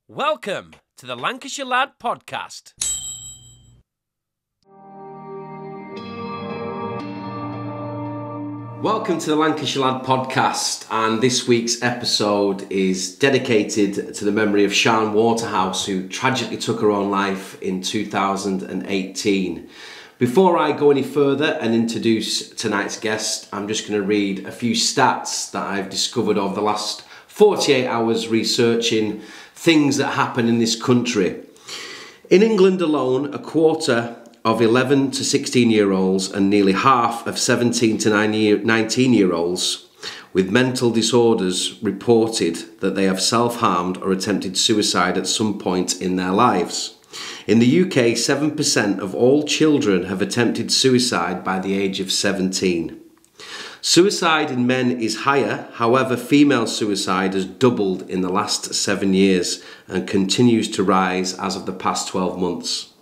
Welcome to the Lancashire Lad podcast. Welcome to the Lancashire Lad podcast, and this week's episode is dedicated to the memory of Ann Waterhouse, who tragically took her own life in 2018. Before I go any further and introduce tonight's guest, I'm just going to read a few stats that I've discovered over the last 48 hours researching things that happen in this country. In England alone, a quarter of 11 to 16 year olds and nearly half of 17 to 19 year olds with mental disorders reported that they have self-harmed or attempted suicide at some point in their lives. In the UK, 7% of all children have attempted suicide by the age of 17. Suicide in men is higher, however, female suicide has doubled in the last 7 years and continues to rise as of the past 12 months.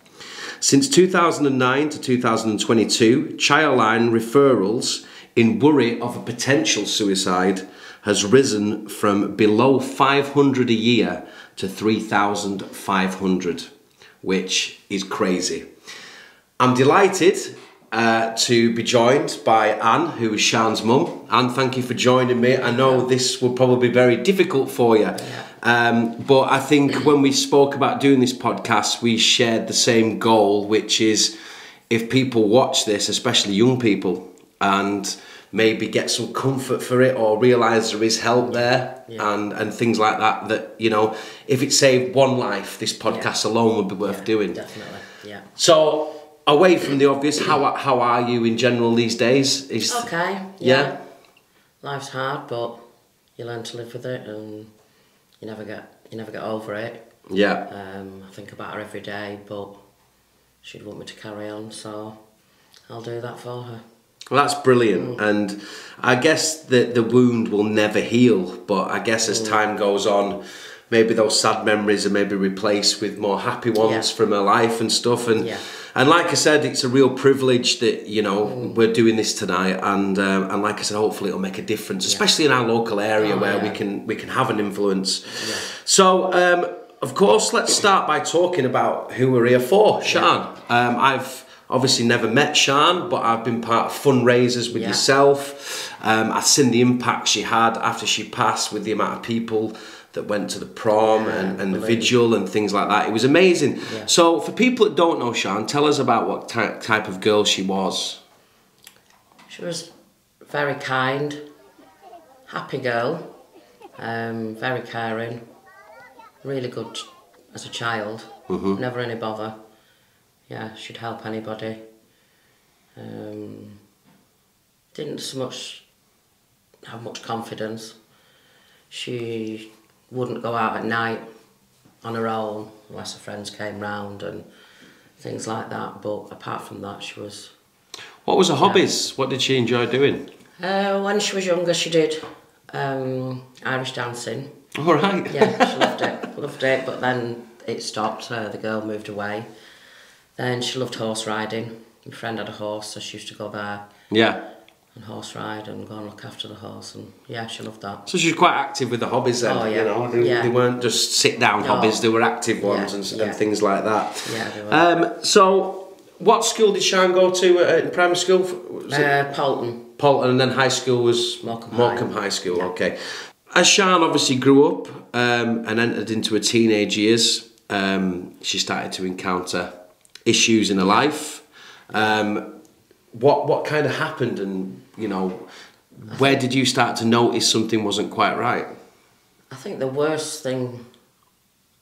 Since 2009 to 2022, Childline referrals in worry of a potential suicide has risen from below 500 a year to 3,500, which is crazy. I'm delighted to be joined by Ann, who is Sian's mum. Ann, thank you for joining me. I know this will probably be very difficult for you, but I think when we spoke about doing this podcast, we shared the same goal, which is if people watch this, especially young people, and maybe get some comfort for it or realise there is help there and things like that, that, you know, if it saved one life, this podcast alone would be worth doing. Definitely, yeah. So, away from the obvious, how are you in general these days? Okay, yeah. Life's hard, but you learn to live with it, and you never get over it. Yeah. I think about her every day, but she'd want me to carry on, so I'll do that for her. Well, that's brilliant, and I guess the wound will never heal, but I guess as time goes on, maybe those sad memories are maybe replaced with more happy ones from her life and stuff, and like I said, it's a real privilege that, you know, we're doing this tonight, and like I said, hopefully it'll make a difference, especially in our local area where we can have an influence. Yeah. So, of course, let's start by talking about who we're here for, Sian. I've obviously never met Sian, but I've been part of fundraisers with yourself. I've seen the impact she had after she passed with the amount of people that went to the prom and the vigil and things like that. It was amazing. Yeah. So for people that don't know Sian, tell us about what type of girl she was. She was very kind, happy girl, very caring, really good as a child, never any bother. Yeah, she'd help anybody. Didn't so much have much confidence. She wouldn't go out at night on her own unless her friends came round and things like that. But apart from that, she was... What was her hobbies? What did she enjoy doing? When she was younger, she did Irish dancing. All right. Yeah, she loved it. But then it stopped. The girl moved away. Then she loved horse riding. My friend had a horse, so she used to go there. Yeah. And horse ride and go and look after the horse, and she loved that. So she was quite active with the hobbies then. Oh, yeah. You know, they weren't just sit down hobbies; they were active ones and things like that. Yeah, they were. So, what school did Sian go to in primary school? Was it Polton, and then high school was Morecambe High School. Yeah. Okay. As Sian obviously grew up and entered into her teenage years, she started to encounter issues in her life. What kind of happened, and you know, where did you start to notice something wasn't quite right? I think the worst thing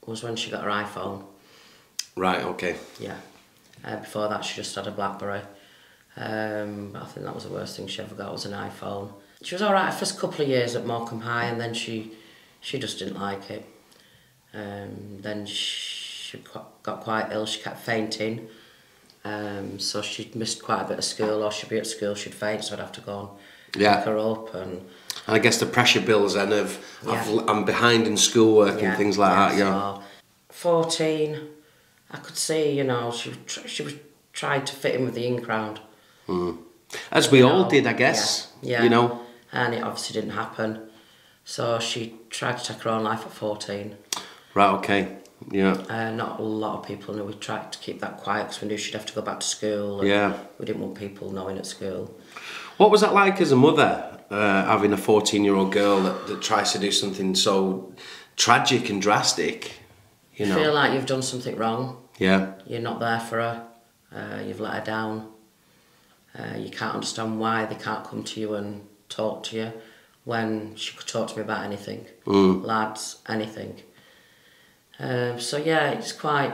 was when she got her iPhone. Right, okay. Yeah. Before that, she just had a BlackBerry. I think that was the worst thing she ever got, was an iPhone. She was all right the first couple of years at Morecambe High, and then she just didn't like it. Then she got quite ill. She kept fainting. So she'd missed quite a bit of school, or she'd be at school, she'd faint, so I'd have to go and pick her up. And I guess the pressure bills then of I'm behind in schoolwork and things like that. So 14, I could see, you know, she was trying to fit in with the in crowd. As we all did, I guess. Yeah. You know. And it obviously didn't happen. So she tried to take her own life at 14. Right, okay. Yeah. Not a lot of people knew. We tried to keep that quiet because we knew she'd have to go back to school. And Yeah. we didn't want people knowing at school. What was that like as a mother, having a 14-year-old girl that tries to do something so tragic and drastic? You know? Feel like you've done something wrong. Yeah. You're not there for her. You've let her down. You can't understand why they can't come to you and talk to you when she could talk to me about anything. Lads, anything. So yeah, it's quite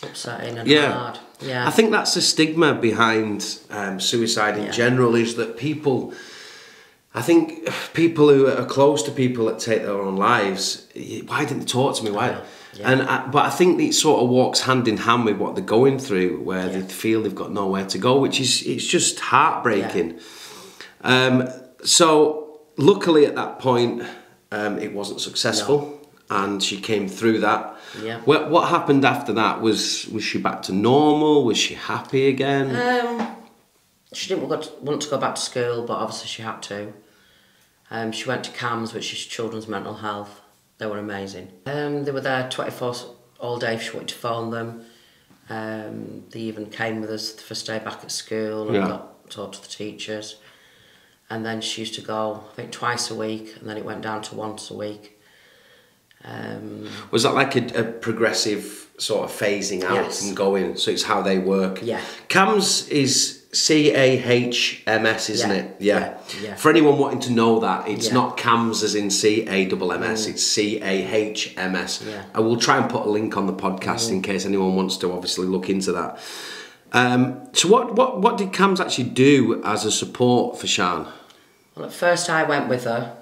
upsetting and hard. Yeah. I think that's the stigma behind suicide in general, is that people, I think people who are close to people that take their own lives, why didn't they talk to me? Why? Yeah. But I think it sort of walks hand in hand with what they're going through, where they feel they've got nowhere to go, which is, it's just heartbreaking. So luckily at that point, it wasn't successful. And she came through that. Yeah. What happened after that? Was she back to normal? Was she happy again? She didn't want to go back to school, but obviously she had to. She went to CAMS, which is Children's Mental Health. They were amazing. They were there 24 all day if she wanted to phone them. They even came with us the first day back at school and got to talk to the teachers. And then she used to go, I think, twice a week, and then it went down to once a week. Was that like a progressive sort of phasing out and going? So it's how they work. Yeah. CAMS is CAHMS, isn't it? Yeah. For anyone wanting to know that, it's not CAMS as in CAMMS, it's CAHMS. Yeah. I will try and put a link on the podcast in case anyone wants to obviously look into that. So what did CAMS actually do as a support for Sian? Well, at first I went with her,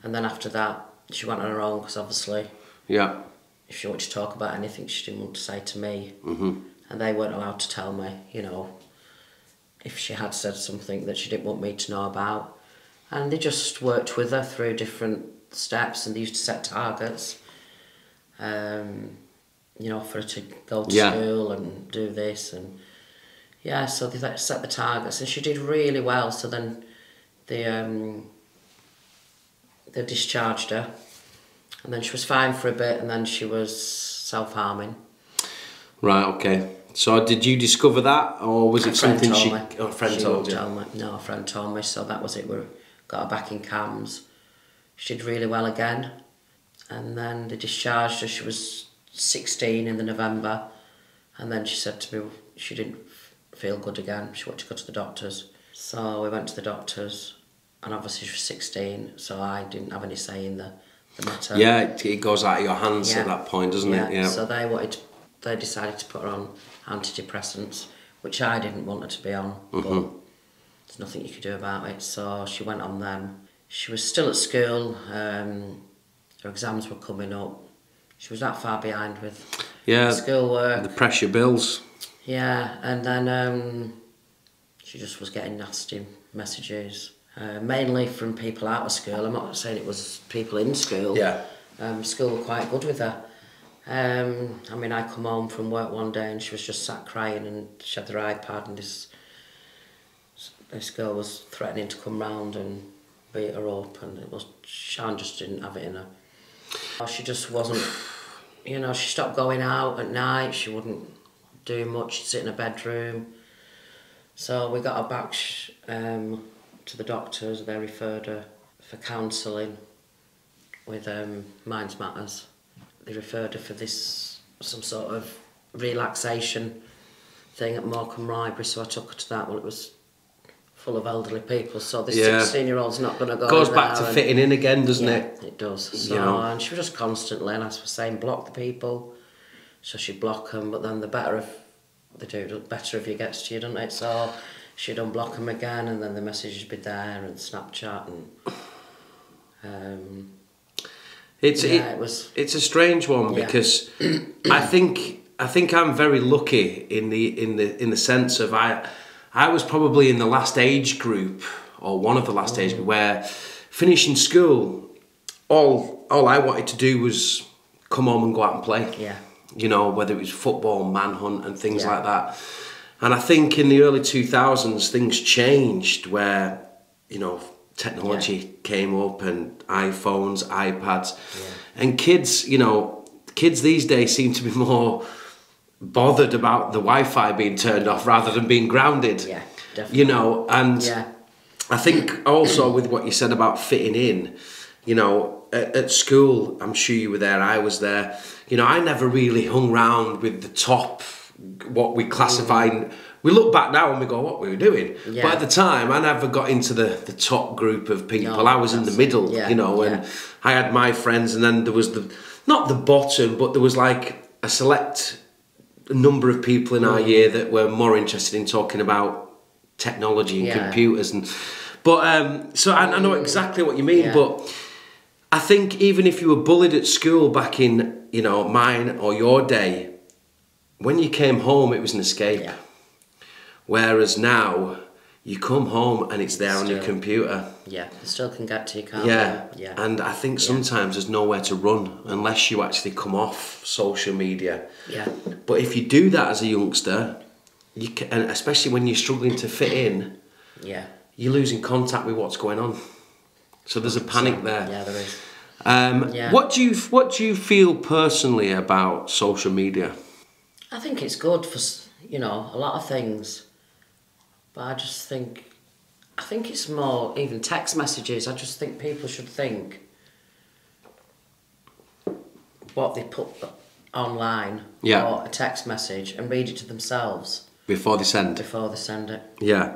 and then after that she went on her own, because obviously if she wanted to talk about anything she didn't want to say to me, and they weren't allowed to tell me, you know, if she had said something that she didn't want me to know about. And they just worked with her through different steps, and they used to set targets, you know, for her to go to school and do this, and so they set the targets, and she did really well. So then they discharged her, and then she was fine for a bit, and then she was self-harming. Right, okay. So did you discover that, or was it something a friend told you? No, a friend told me, so that was it. We got her back in CAMS. She did really well again, and then they discharged her. She was 16 in the November, and then she said to me she didn't feel good again. She wanted to go to the doctors. So we went to the doctors, and obviously she was 16, so I didn't have any say in the matter. Yeah, it goes out of your hands at that point, doesn't it? Yeah. So they decided to put her on antidepressants, which I didn't want her to be on, but there's nothing you could do about it. So she went on them. She was still at school. Her exams were coming up. She was that far behind with schoolwork. The pressure bills. Yeah, and then she just was getting nasty messages, mainly from people out of school. I'm not saying it was people in school. Yeah. School were quite good with her. I mean, I come home from work one day and she was just sat crying, and she had her iPad, and this girl was threatening to come round and beat her up, and Sian just didn't have it in her. She just wasn't, you know, she stopped going out at night, she wouldn't do much, she'd sit in her bedroom. So we got her back to the doctors. They referred her for counselling with Minds Matters. They referred her for some sort of relaxation thing at Morecambe Library, so I took her to that. Well, it was full of elderly people, so this 16-year-old's not going to go. Goes back to fitting in again, doesn't it? It does. So, and she was just constantly, and as I was saying, block the people. So she'd block them, but then the better if it gets to you, doesn't it? So she'd unblock them again, and then the messages would be there, and Snapchat, and It's a strange one because I think I'm very lucky in the sense of I was probably in the last age group, or one of the last age group, where finishing school, all I wanted to do was come home and go out and play. Yeah. You know, whether it was football, manhunt and things like that. And I think in the early 2000s things changed where, you know, technology came up and iPhones, iPads, and kids, you know, kids these days seem to be more bothered about the Wi-Fi being turned off rather than being grounded. Yeah, definitely. You know, and I think also with what you said about fitting in, you know, at school, I'm sure you were there, I was there, you know, I never really hung round with the top, what we classify, we look back now and we go, what were we doing? Yeah. But at the time, I never got into the top group of people. No, I was in the middle, you know, and I had my friends, and then there was not the bottom, but there was like a select number of people in our year that were more interested in talking about technology and computers. So I know exactly what you mean, but I think even if you were bullied at school back in, you know, mine or your day, when you came home, it was an escape. Yeah. Whereas now, you come home and it's there on your computer. Yeah, you still can get to you, can't you? Yeah. And I think sometimes there's nowhere to run unless you actually come off social media. Yeah. But if you do that as a youngster, you can, and especially when you're struggling to fit in, you're losing contact with what's going on. So there's a panic there. Yeah, there is. What do you feel personally about social media? I think it's good for, you know, a lot of things. But I think it's more, even text messages, I just think people should think what they put online or a text message and read it to themselves. Before they send? Before they send it. Yeah.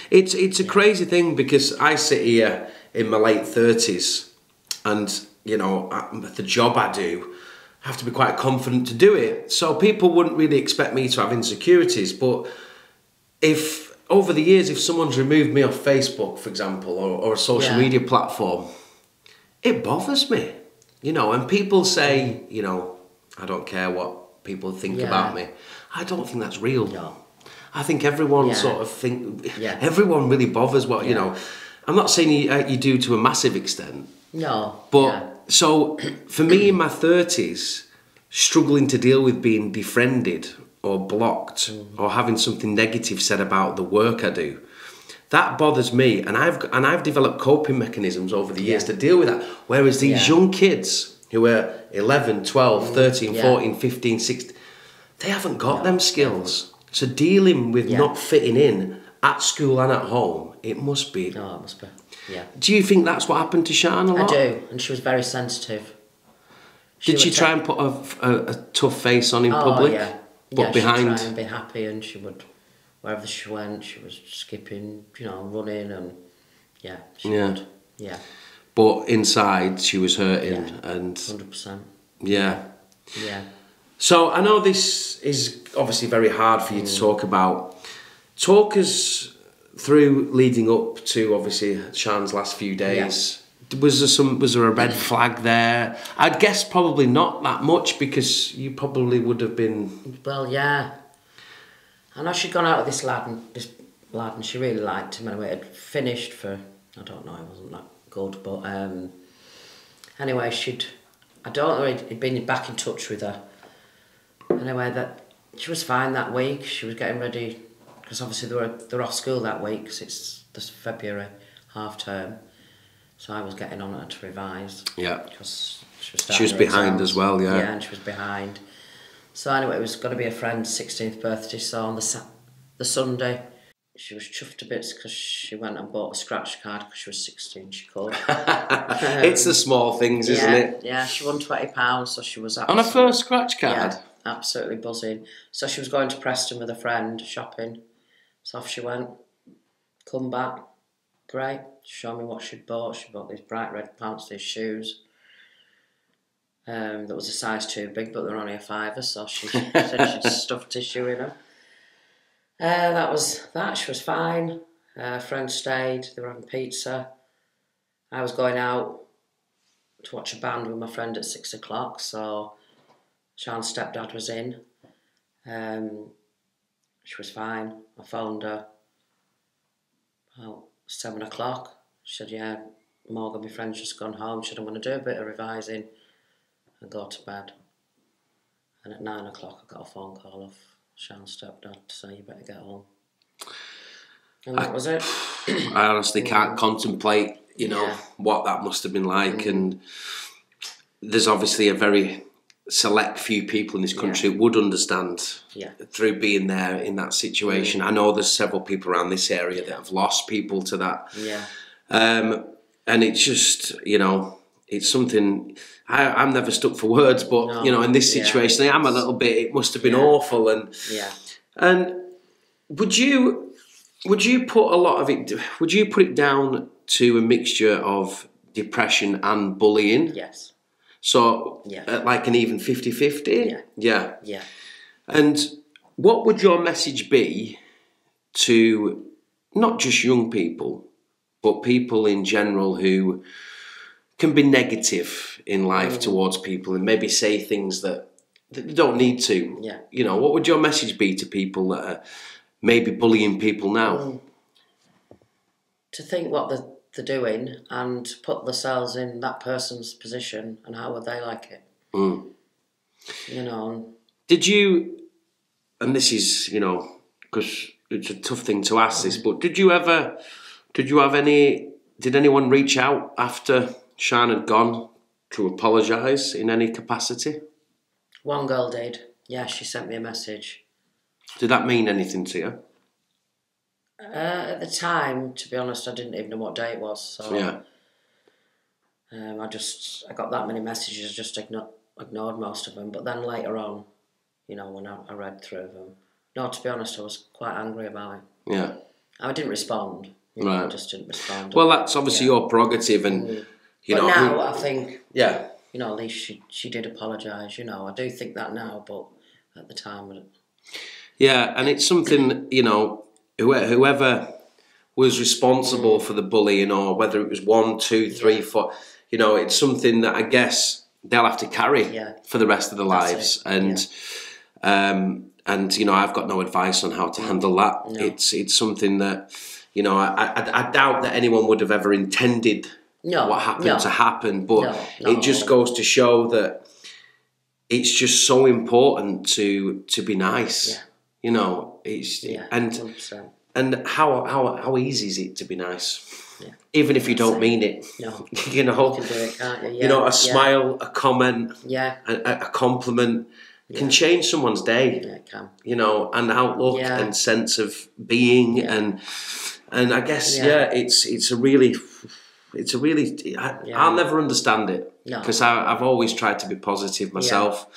It's a crazy thing because I sit here in my late 30s and, you know, the job I do, I have to be quite confident to do it. So people wouldn't really expect me to have insecurities. But if, over the years, if someone's removed me off Facebook, for example, or a social media platform, it bothers me. You know, and people say, you know, I don't care what people think about me. I don't think that's real. No. I think everyone sort of everyone really bothers what, you know. I'm not saying you do to a massive extent. No. But, so, for me in my 30s, struggling to deal with being defriended or blocked or having something negative said about the work I do, that bothers me. And I've developed coping mechanisms over the years to deal with that. Whereas these young kids who are 11, 12, 13, 14, 15, 16, they haven't got them skills. So dealing with not fitting in at school and at home, it must be. Oh, it must be. Yeah. Do you think that's what happened to Sian a lot? I do, and she was very sensitive. Did she try and put a tough face on in public? Yeah. But behind? She'd try and be happy, and she would, wherever she went, she was skipping, you know, running, and she would. Yeah. But inside, she was hurting, and 100%. Yeah. Yeah. So I know this is obviously very hard for you to talk about. Talk us through leading up to obviously Sian's last few days. Was there a red flag there? I'd guess probably not that much because you probably would have been. Well, yeah. I know she'd gone out with this lad, and she really liked him anyway. It had finished for, I don't know, it wasn't that good, but anyway, I don't know, he'd been back in touch with her. Anyway, that she was fine that week. She was getting ready because obviously they're off school that week because it's this February half term. So I was getting on her to revise. Yeah. Because she was behind as well. Yeah. Yeah, and she was behind. So anyway, it was going to be a friend's 16th birthday. So on the Sunday, she was chuffed to bits because she went and bought a scratch card because she was 16. She called. It's the small things, isn't it? Yeah. She won £20, so she was on her first scratch card. Yeah. Absolutely buzzing. So she was going to Preston with a friend shopping. So off she went. Come back. Great. Show me what she'd bought. She bought these bright red pants, these shoes. That was a size too big, but they're only a fiver, so she said she'd stuffed tissue in them. That was that. She was fine. Friends stayed. They were having pizza. I was going out to watch a band with my friend at 6 o'clock, so Sian's stepdad was in. She was fine. I phoned her about 7 o'clock. She said, yeah, Morgan, my friend's just gone home. She said, I'm going to do a bit of revising and go to bed. And at 9 o'clock, I got a phone call off Sian's stepdad to say, you better get home. And that was it. I honestly can't contemplate, what that must have been like. And there's obviously a very select few people in this country who would understand through being there in that situation. I know there's several people around this area that have lost people to that. Yeah. And it's just, it's something I'm never stuck for words, but in this situation, I am a little bit. It must have been awful, and would you put a lot of it? Would you put it down to a mixture of depression and bullying? Yes. So, like an even 50-50? Yeah. And what would your message be to not just young people, but people in general who can be negative in life towards people and maybe say things that they don't need to? Yeah. What would your message be to people that are maybe bullying people now? To think what they're doing and put themselves in that person's position and how would they like it. Did you, and this is, because it's a tough thing to ask this, but did anyone reach out after Sian had gone to apologise in any capacity? One girl did. Yeah, she sent me a message. Did that mean anything to you? At the time, to be honest, I didn't even know what day it was. So I got that many messages, I just ignored most of them. But then later on, when I read through them, no, to be honest, I was quite angry about it. Yeah. I didn't respond. Right. I just didn't respond. Well, that's obviously your prerogative, and but now I think, at least she did apologise. I do think that now, but at the time, I didn't. Yeah, and it's something whoever was responsible for the bullying, or whether it was 1, 2, 3, 4, it's something that I guess they'll have to carry for the rest of their lives. And I've got no advice on how to handle that. No. It's something that I doubt that anyone would have ever intended what happened to happen, but it just goes to show that it's just so important to be nice. It's 100%. And how easy is it to be nice? Yeah. Even if you don't mean it. No. You can do it, can't you? A smile, a comment, a compliment can change someone's day. Yeah, it can. And outlook and sense of being and I guess it's a really I'll never understand it because I've always tried to be positive myself.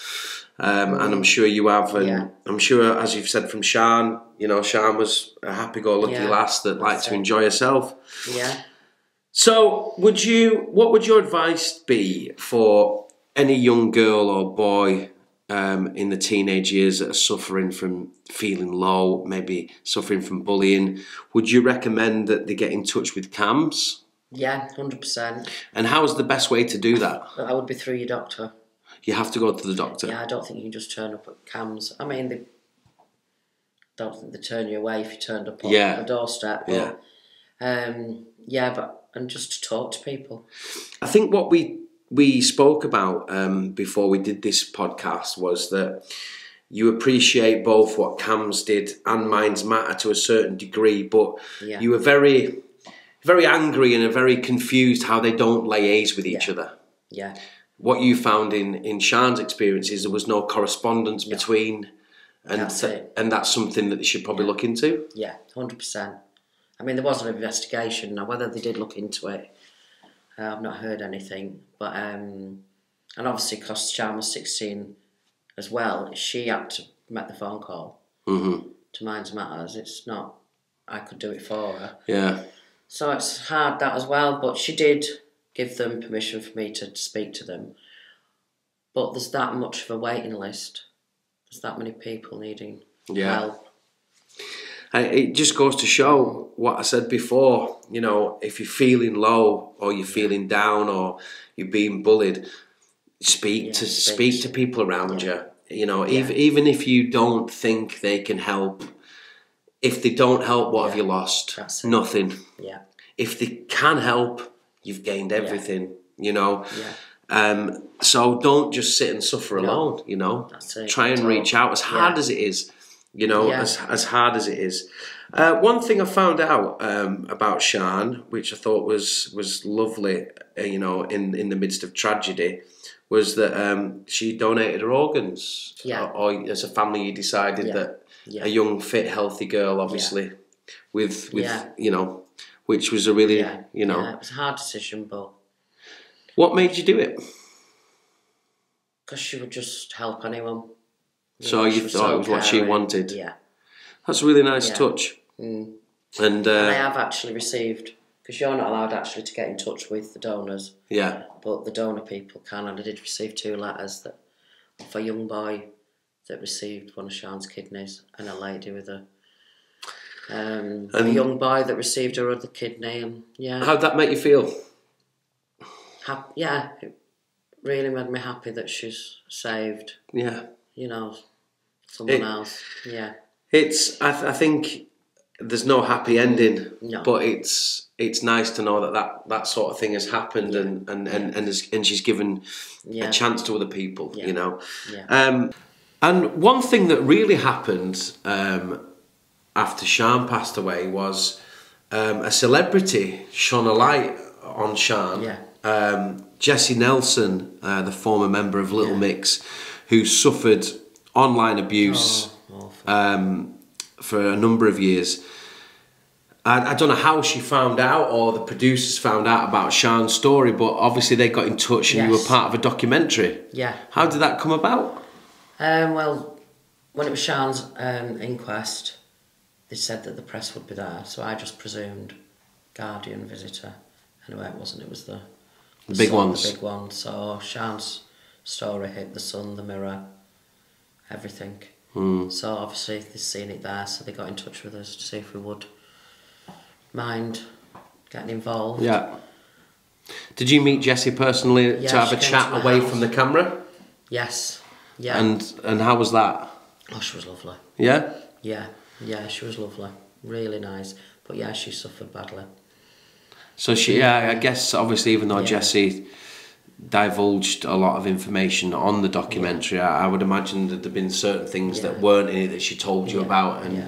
And I'm sure you have, and I'm sure, as you've said from Sian, Sian was a happy-go-lucky lass that liked to enjoy herself. Yeah. So, what would your advice be for any young girl or boy in the teenage years that are suffering from feeling low, maybe suffering from bullying? Would you recommend that they get in touch with CAMHS? Yeah, 100%. And how is the best way to do that? That would be through your doctor. You have to go to the doctor. Yeah, I don't think you can just turn up at CAMHS. I mean, they don't think they turn you away if you turned up on a doorstep. But, and just to talk to people. I think what we spoke about before we did this podcast was that you appreciate both what CAMHS did and Minds Matter to a certain degree, but you were very, very angry and very confused how they don't liaise with each other. Yeah. What you found in Sian's experience is there was no correspondence between, and that's something that they should probably look into. Yeah, 100%. I mean, there was an investigation. Now, whether they did look into it, I've not heard anything. But and obviously, because Sian was 16 as well, she had to make the phone call to Minds Matters. It's not I could do it for her. Yeah. So it's hard that as well. But she did give them permission for me to speak to them. But there's that much of a waiting list. There's that many people needing help. It just goes to show what I said before. If you're feeling low or you're feeling down or you're being bullied, speak to people around you. Even if you don't think they can help, if they don't help, what have you lost? Nothing. Yeah. If they can help, you've gained everything. So don't just sit and suffer alone. That's it. Try and reach out as hard as it is. As hard as it is. One thing I found out about Sian, which I thought was lovely, in the midst of tragedy, was that she donated her organs. Yeah. Or as a family, you decided that Yeah. a young, fit, healthy girl, obviously, with Yeah. which was a really, Yeah, it was a hard decision, but What made you do it? because she would just help anyone. So you thought it was what she caring. wanted? Yeah. That's a really nice touch. Mm. And I have actually received, because you're not allowed actually to get in touch with the donors. Yeah. But the donor people can, and I did receive 2 letters for a young boy that received one of Sian's kidneys, and a lady with a young boy that received her other kidney, and How'd that make you feel? It really made me happy that she's saved. Yeah. Someone else. Yeah. I think there's no happy ending, No. but it's nice to know that sort of thing has happened, and she's given a chance to other people. Yeah. And one thing that really happened after Sian passed away was a celebrity shone a light on Sian. Yeah. Jessie Nelson, the former member of Little Mix, who suffered online abuse for a number of years. I don't know how she found out, or the producers found out about Sian's story, but obviously they got in touch, and you were part of a documentary. Yeah. How did that come about? Well, when it was Sian's inquest, they said that the press would be there, so I just presumed Guardian, Visitor. Anyway, it wasn't. It was the big Sun, ones. The big one. So Sian's story hit the Sun, the Mirror, everything. So obviously they've seen it there, so they got in touch with us to see if we would mind getting involved. Yeah. Did you meet Jessie personally to have a chat away from the camera? Yes. Yeah. And how was that? Oh, she was lovely. Yeah? Yeah, she was lovely. Really nice. But yeah, she suffered badly. So I guess obviously even though Jessie divulged a lot of information on the documentary, I would imagine that there'd been certain things that weren't in it that she told you about, and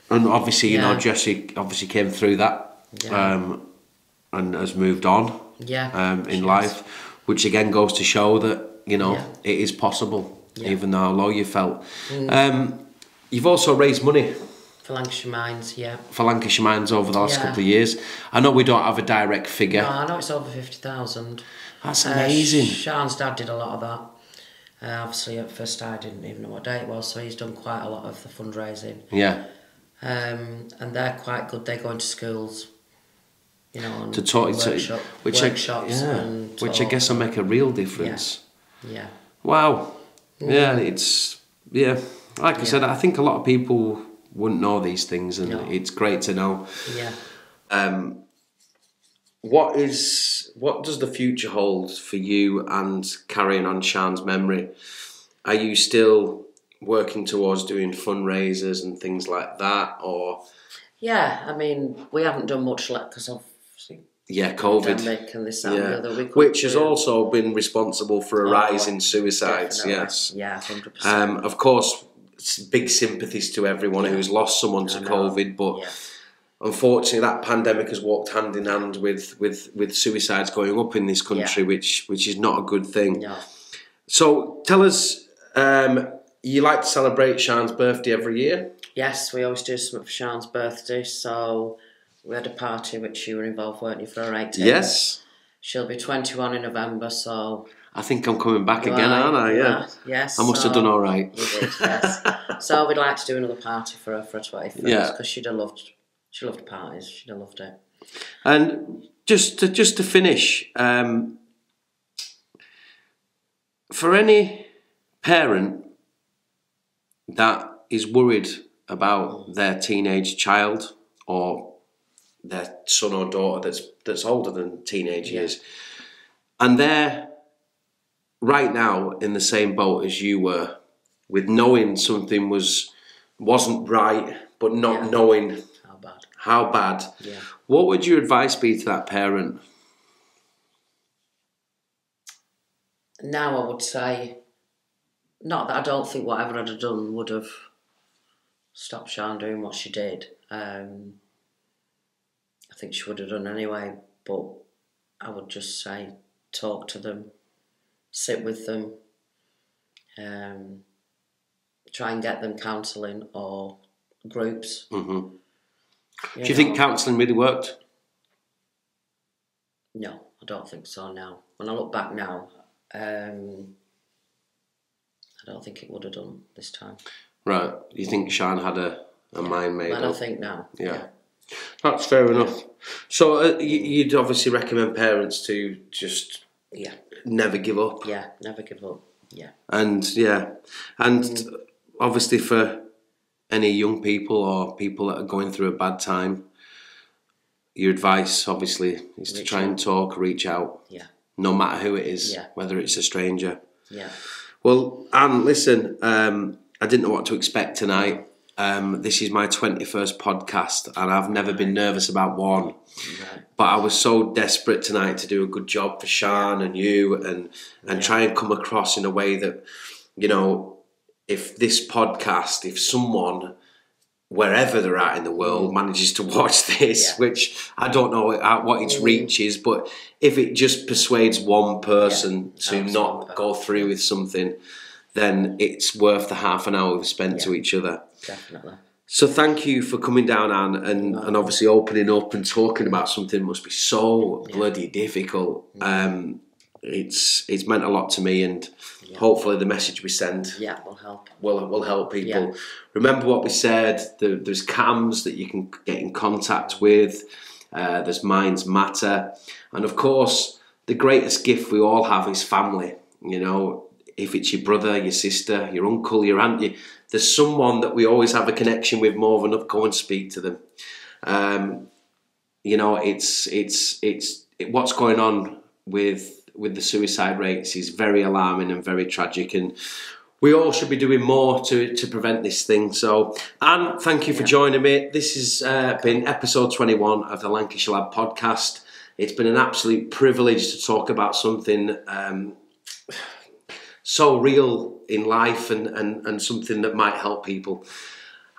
obviously Jessie obviously came through that, and has moved on in life, which again goes to show that it is possible, even though how low you felt. You've also raised money for Lancashire Minds, for Lancashire Minds over the last couple of years. I know we don't have a direct figure. No, I know it's over 50,000. That's amazing. Sian's dad did a lot of that. Obviously, at first I didn't even know what day it was, so he's done quite a lot of the fundraising. Yeah. And they're quite good. They go into schools, and to talk workshops, which I guess will make a real difference. Yeah. Wow. Yeah, it's like I said, I think a lot of people wouldn't know these things, and it's great to know. Yeah. What does the future hold for you and carrying on Sian's memory? Are you still working towards doing fundraisers and things like that, or? Yeah, I mean, we haven't done much because of COVID pandemic and this, that, and the other. Which has also been responsible for a rise in suicides. Definitely. Yes. Yeah, 100%. Of course, big sympathies to everyone who's lost someone to COVID, but unfortunately, that pandemic has walked hand in hand with suicides going up in this country, which is not a good thing. No. So tell us, you like to celebrate Sian's birthday every year? Yes, we always do something for Sian's birthday. So we had a party which you were involved, weren't you, for her 18th? Yes. She'll be 21 in November, so... I think I'm coming back again, aren't I? Yeah. Yes. I must have done all right. You did, yes. So we'd like to do another party for her for her 21st, because she loved parties. She'd have loved it. And just to finish, for any parent that is worried about their teenage child or their son or daughter that's older than teenage years, and they're right now in the same boat as you were, with knowing something wasn't right, but not knowing how bad. What would your advice be to that parent? Now I would say, not that I don't think whatever I'd have done would have stop Sian doing what she did. I think she would have done anyway, but I would just say talk to them, sit with them, try and get them counselling or groups. Mm-hmm. Do you think counselling really worked? No, I don't think so now. When I look back now, I don't think it would have done this time. Right. You think Sian had a mind made up? Well, I think now. Yeah. That's fair enough. So you'd obviously recommend parents to just never give up. Yeah, never give up. Yeah. And obviously for any young people or people that are going through a bad time, your advice obviously is to try and talk, reach out. Yeah. No matter who it is, whether it's a stranger. Yeah. Well, Anne, listen, I didn't know what to expect tonight. This is my 21st podcast and I've never been nervous about one. Right. But I was so desperate tonight to do a good job for Sian and you and try and come across in a way that, you know, if this podcast, if someone, wherever they're at in the world, manages to watch this, which I don't know what its reach is, but if it just persuades one person to not go through with something, then it's worth the half an hour we've spent to each other. Definitely. So thank you for coming down, Anne, and obviously opening up and talking about something that must be so bloody difficult. It's meant a lot to me, and hopefully the message we send will help. Will help people. Remember what we said. There's CAMs that you can get in contact with. There's Minds Matter, and of course the greatest gift we all have is family. You know, if it's your brother, your sister, your uncle, your aunt, there's someone that we always have a connection with more than go and speak to them. You know, it's what's going on with the suicide rates is very alarming and very tragic, and we all should be doing more to prevent this thing. So, Anne, thank you for joining me. This has been episode 21 of the Lancashire Lad podcast. It's been an absolute privilege to talk about something so real in life and something that might help people.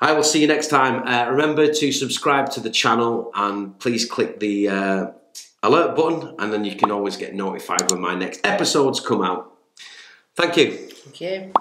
I will see you next time. Remember to subscribe to the channel and please click the alert button, and then you can always get notified when my next episodes come out. Thank you. Thank you.